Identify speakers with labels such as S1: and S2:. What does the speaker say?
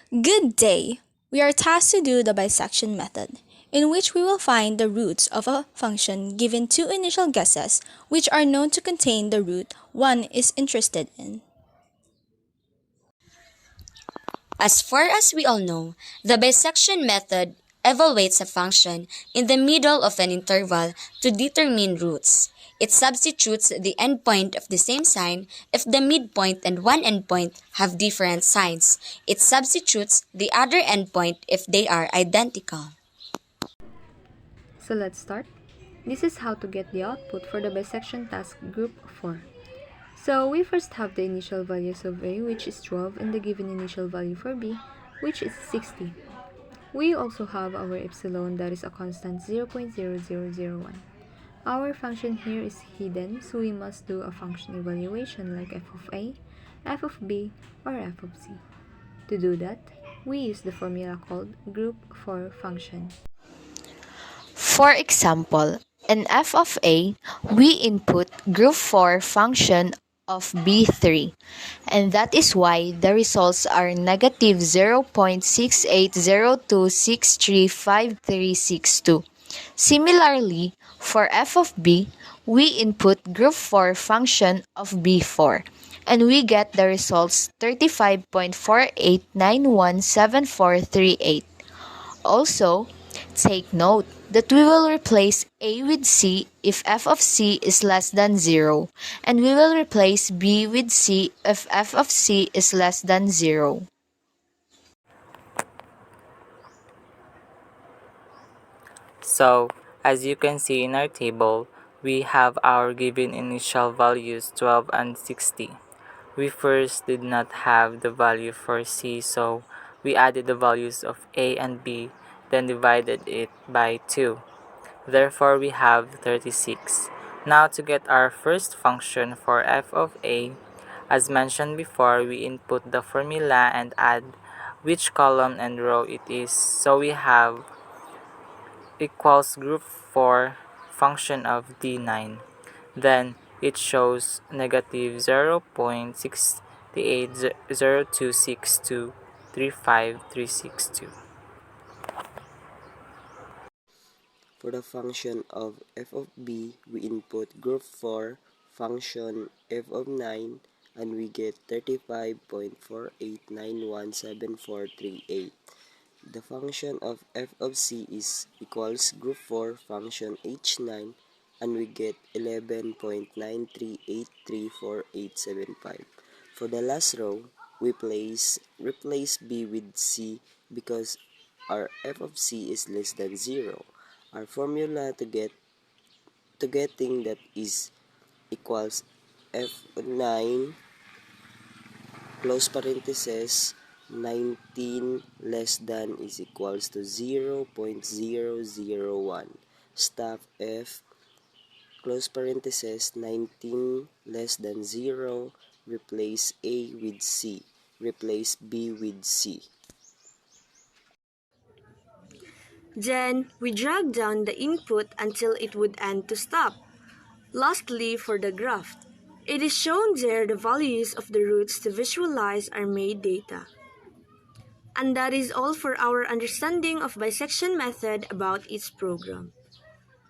S1: Good day! We are tasked to do the bisection method, in which we will find the roots of a function given two initial guesses which are known to contain the root one is interested in.
S2: As far as we all know, the bisection method evaluates a function in the middle of an interval to determine roots. It substitutes the endpoint of the same sign if the midpoint and one endpoint have different signs. It substitutes the other endpoint if they are identical.
S3: So let's start. This is how to get the output for the bisection task group 4. So we first have the initial values of A, which is 12, and the given initial value for B, which is 60. We also have our epsilon, that is a constant 0.0001. Our function here is hidden, so we must do a function evaluation like f of A, f of B, or f of C. To do that, we use the formula called group 4 function.
S4: For example, in f of A, we input group 4 function of B3, and that is why the results are negative 0.6802635362. Similarly, for f of B, we input group 4 function of B4, and we get the results 35.48917438. Also, take note that we will replace A with C if f of C is less than 0, and we will replace B with C if f of C is less than 0.
S5: So, as you can see in our table, we have our given initial values 12 and 60. We first did not have the value for C, so we added the values of A and B, then divided it by 2. Therefore, we have 36. Now to get our first function for f of A, as mentioned before, we input the formula and add which column and row it is. So we have equals group 4 function of D9. Then it shows negative 0.6802623532.
S6: For the function of f of b, we input group 4 function f of 9 and we get 35.48917438. The function of f of c is equals group 4 function h9 and we get 11.93834875. For the last row, we replace b with c because our f of c is less than 0. Our formula to getting that is equals f9 close parenthesis 19 less than is equals to 0.001. Stop f close parenthesis 19 less than 0. Replace a with c. Replace b with c.
S7: Then, we drag down the input until it would end to stop. Lastly, for the graph, it is shown there the values of the roots to visualize our made data. And that is all for our understanding of bisection method about its program.